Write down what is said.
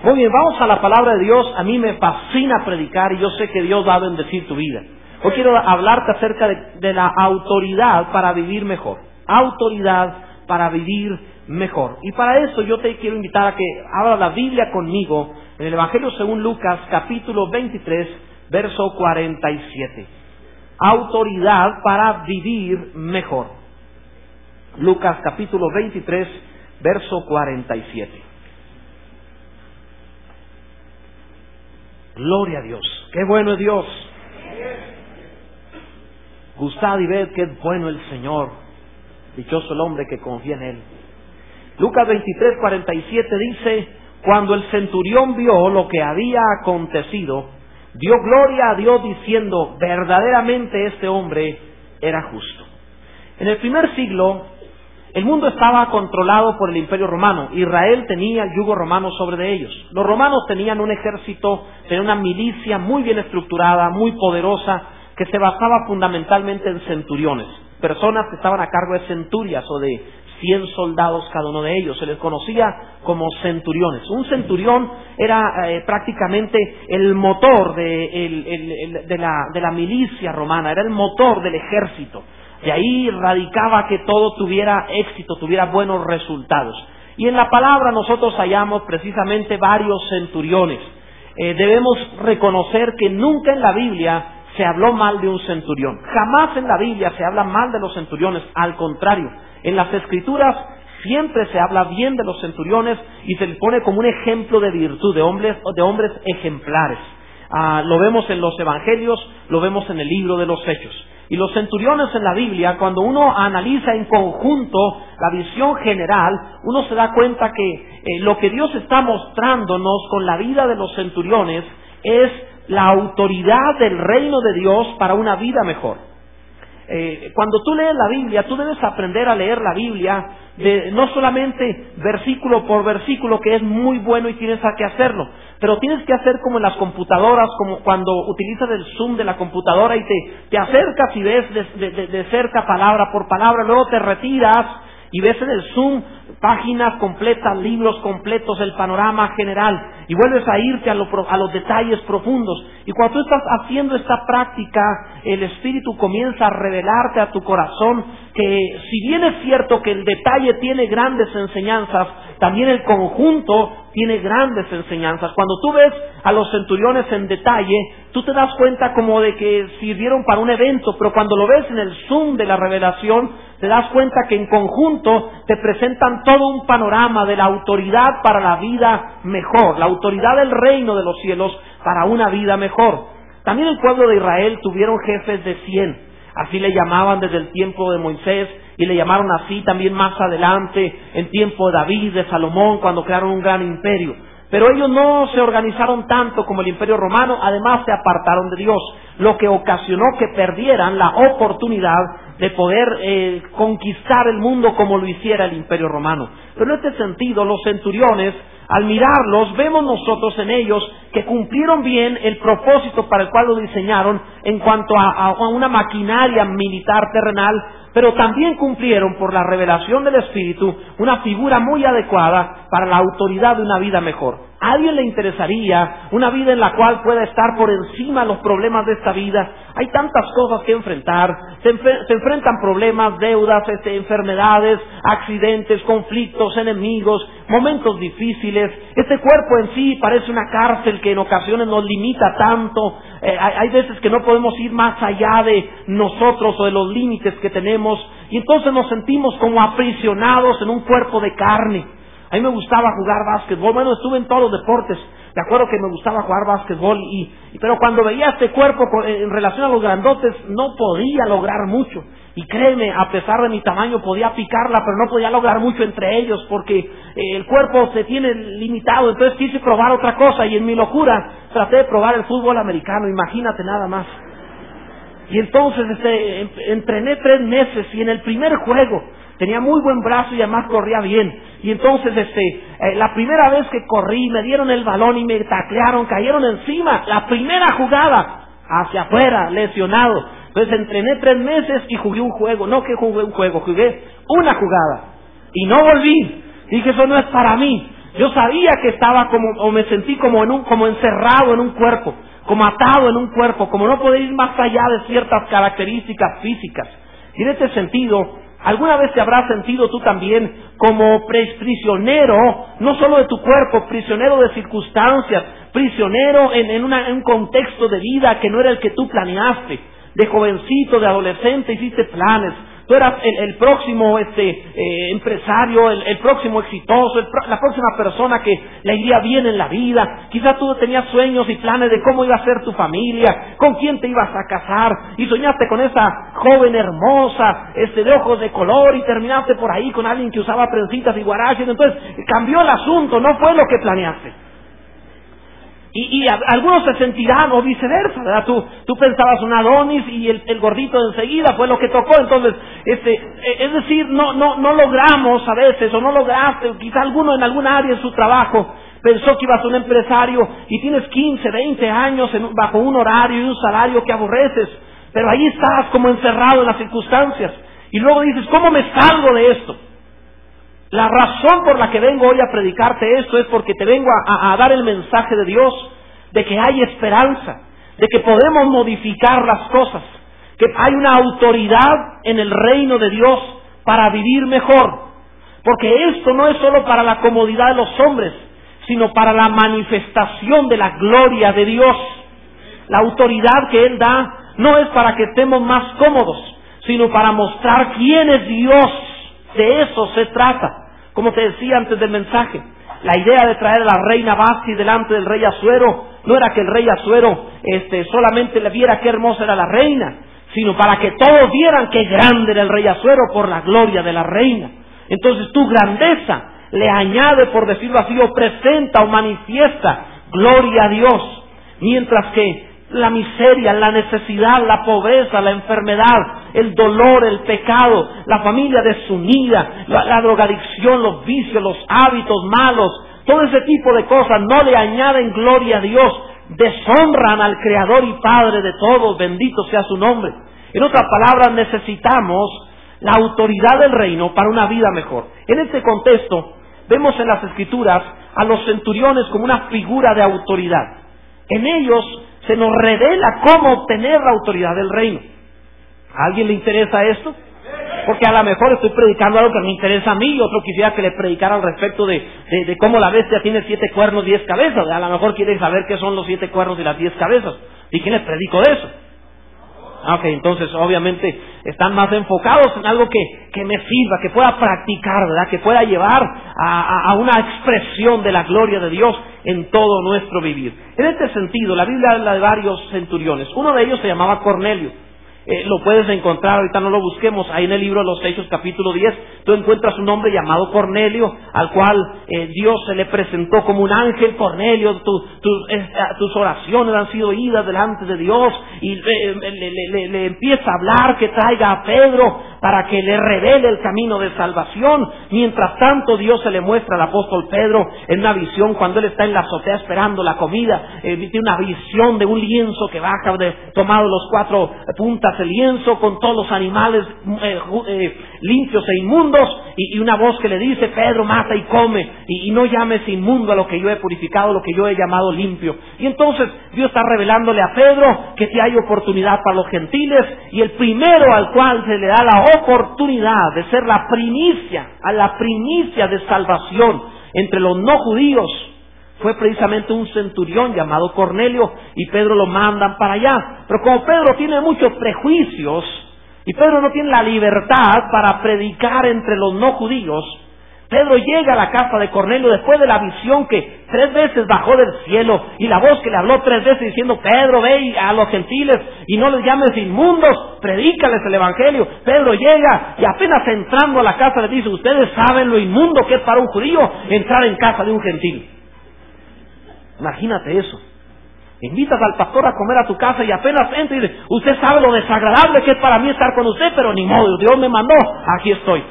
Muy bien, vamos a la palabra de Dios. A mí me fascina predicar y yo sé que Dios va a bendecir tu vida. Hoy quiero hablarte acerca de la autoridad para vivir mejor. Autoridad para vivir mejor. Y para eso yo te quiero invitar a que abras la Biblia conmigo en el Evangelio según Lucas, capítulo 23, verso 47. Autoridad para vivir mejor. Lucas, capítulo 23, verso 47. Gloria a Dios. ¡Qué bueno es Dios! Gustad y ved qué bueno el Señor. Dichoso el hombre que confía en Él. Lucas 23, 47 dice: cuando el centurión vio lo que había acontecido, dio gloria a Dios diciendo: verdaderamente este hombre era justo. En el primer siglo, el mundo estaba controlado por el Imperio Romano. Israel tenía el yugo romano sobre de ellos. Los romanos tenían un ejército, tenían una milicia muy bien estructurada, muy poderosa, que se basaba fundamentalmente en centuriones, personas que estaban a cargo de centurias o de 100 soldados cada uno de ellos. Se les conocía como centuriones. Un centurión era prácticamente el motor de la milicia romana, era el motor del ejército. De ahí radicaba que todo tuviera éxito, tuviera buenos resultados. Y en la palabra nosotros hallamos precisamente varios centuriones. Debemos reconocer que nunca en la Biblia se habló mal de un centurión. Jamás en la Biblia se habla mal de los centuriones. Al contrario, en las Escrituras siempre se habla bien de los centuriones y se les pone como un ejemplo de virtud, de hombres ejemplares. Lo vemos en los Evangelios, lo vemos en el libro de los Hechos. Y los centuriones en la Biblia, cuando uno analiza en conjunto la visión general, uno se da cuenta que lo que Dios está mostrándonos con la vida de los centuriones es la autoridad del reino de Dios para una vida mejor. Cuando tú lees la Biblia, tú debes aprender a leer la Biblia no solamente versículo por versículo, que es muy bueno y tienes que hacerlo, pero tienes que hacer como en las computadoras, como cuando utilizas el zoom de la computadora y te acercas y ves de cerca palabra por palabra, luego te retiras y ves en el zoom páginas completas, libros completos, el panorama general, y vuelves a irte a los detalles profundos. Y cuando tú estás haciendo esta práctica, el Espíritu comienza a revelarte a tu corazón que si bien es cierto que el detalle tiene grandes enseñanzas, también el conjunto tiene grandes enseñanzas. Cuando tú ves a los centuriones en detalle, tú te das cuenta como de que sirvieron para un evento, pero cuando lo ves en el zoom de la revelación, te das cuenta que en conjunto te presentan todo un panorama de la autoridad para la vida mejor, la autoridad del reino de los cielos para una vida mejor. También el pueblo de Israel tuvieron jefes de 100, así le llamaban desde el tiempo de Moisés, y le llamaron así también más adelante, en tiempo de David, de Salomón, cuando crearon un gran imperio. Pero ellos no se organizaron tanto como el Imperio Romano, además se apartaron de Dios, lo que ocasionó que perdieran la oportunidad de poder conquistar el mundo como lo hiciera el Imperio Romano. Pero en este sentido, los centuriones, al mirarlos, vemos nosotros en ellos que cumplieron bien el propósito para el cual lo diseñaron en cuanto a una maquinaria militar terrenal, pero también cumplieron por la revelación del Espíritu una figura muy adecuada para la autoridad de una vida mejor. ¿A alguien le interesaría una vida en la cual pueda estar por encima de los problemas de esta vida? Hay tantas cosas que enfrentar, se enfrentan problemas, deudas, enfermedades, accidentes, conflictos, enemigos, momentos difíciles. Este cuerpo en sí parece una cárcel que en ocasiones nos limita tanto. Hay veces que no podemos ir más allá de nosotros o de los límites que tenemos, y entonces nos sentimos como aprisionados en un cuerpo de carne. A mí me gustaba jugar básquetbol. Bueno, estuve en todos los deportes. Me acuerdo que me gustaba jugar básquetbol, pero cuando veía este cuerpo en relación a los grandotes, no podía lograr mucho. Y créeme, a pesar de mi tamaño, podía picarla, pero no podía lograr mucho entre ellos, porque el cuerpo se tiene limitado. Entonces quise probar otra cosa, y en mi locura traté de probar el fútbol americano. Imagínate nada más. Y entonces entrené 3 meses, y en el primer juego tenía muy buen brazo y además corría bien. Y entonces la primera vez que corrí, me dieron el balón y me taclearon, cayeron encima. La primera jugada, hacia afuera, lesionado. Entonces entrené 3 meses y jugué un juego. No que jugué un juego, jugué una jugada. Y no volví. Dije, eso no es para mí. Yo sabía que estaba o me sentí como encerrado en un cuerpo, como atado en un cuerpo, como no poder ir más allá de ciertas características físicas. Y en este sentido, ¿alguna vez te habrás sentido tú también como prisionero, no solo de tu cuerpo, prisionero de circunstancias, prisionero en un contexto de vida que no era el que tú planeaste? De jovencito, de adolescente, hiciste planes. Tú eras el próximo empresario, el próximo exitoso, la próxima persona que le iría bien en la vida. Quizás tú tenías sueños y planes de cómo iba a ser tu familia, con quién te ibas a casar, y soñaste con esa joven hermosa, de ojos de color, y terminaste por ahí con alguien que usaba trencitas y guaraches. Entonces cambió el asunto, no fue lo que planeaste. Y algunos se sentirán, o viceversa, ¿verdad? Tú pensabas un Adonis y el gordito de enseguida fue lo que tocó. Entonces, es decir, no logramos a veces, o no lograste, quizá alguno en algún área de su trabajo pensó que ibas a ser un empresario y tienes 15, 20 años bajo un horario y un salario que aborreces, pero ahí estás como encerrado en las circunstancias. Y luego dices, ¿cómo me salgo de esto? La razón por la que vengo hoy a predicarte esto es porque te vengo a dar el mensaje de Dios, de que hay esperanza, de que podemos modificar las cosas, que hay una autoridad en el reino de Dios para vivir mejor, porque esto no es solo para la comodidad de los hombres, sino para la manifestación de la gloria de Dios. La autoridad que Él da no es para que estemos más cómodos, sino para mostrar quién es Dios. De eso se trata. Como te decía antes del mensaje, la idea de traer a la reina Vasti delante del rey Asuero no era que el rey Asuero solamente le viera qué hermosa era la reina, sino para que todos vieran qué grande era el rey Asuero por la gloria de la reina. Entonces tu grandeza le añade, por decirlo así, o presenta o manifiesta gloria a Dios, mientras que la miseria, la necesidad, la pobreza, la enfermedad, el dolor, el pecado, la familia desunida, la drogadicción, los vicios, los hábitos malos, todo ese tipo de cosas no le añaden gloria a Dios, deshonran al Creador y Padre de todos, bendito sea su nombre. En otras palabras, necesitamos la autoridad del reino para una vida mejor. En este contexto, vemos en las Escrituras a los centuriones como una figura de autoridad. En ellos se nos revela cómo obtener la autoridad del reino. ¿A alguien le interesa esto? Porque a lo mejor estoy predicando algo que me interesa a mí, y otro quisiera que le predicara al respecto de cómo la bestia tiene 7 cuernos, 10 cabezas. A lo mejor quiere saber qué son los 7 cuernos y las 10 cabezas. ¿Y quién les predico de eso? Ok, entonces obviamente están más enfocados en algo que me sirva, que pueda practicar, ¿verdad? Que pueda llevar a una expresión de la gloria de Dios en todo nuestro vivir. En este sentido, la Biblia habla de varios centuriones. Uno de ellos se llamaba Cornelio. Lo puedes encontrar, ahorita no lo busquemos, ahí en el libro de los Hechos capítulo 10, tú encuentras un hombre llamado Cornelio, al cual Dios se le presentó como un ángel. Cornelio, tus oraciones han sido oídas delante de Dios, y le empieza a hablar que traiga a Pedro para que le revele el camino de salvación. Mientras tanto, Dios se le muestra al apóstol Pedro en una visión cuando él está en la azotea esperando la comida. Tiene una visión de un lienzo que baja tomado los 4 puntas el lienzo con todos los animales limpios e inmundos, y una voz que le dice: Pedro, mata y come, y no llames inmundo a lo que yo he purificado, lo que yo he llamado limpio. Y entonces Dios está revelándole a Pedro que si hay oportunidad para los gentiles, y el primero al cual se le da la oportunidad de ser la primicia de salvación entre los no judíos fue precisamente un centurión llamado Cornelio, y Pedro lo mandan para allá. Pero como Pedro tiene muchos prejuicios y Pedro no tiene la libertad para predicar entre los no judíos, Pedro llega a la casa de Cornelio después de la visión que 3 veces bajó del cielo, y la voz que le habló 3 veces diciendo: Pedro, ve a los gentiles y no les llames inmundos, predícales el evangelio. Pedro llega y apenas entrando a la casa le dice: ustedes saben lo inmundo que es para un judío entrar en casa de un gentil. Imagínate eso. Invitas al pastor a comer a tu casa y apenas entra y dice: usted sabe lo desagradable que es para mí estar con usted, pero ni modo, Dios me mandó, aquí estoy.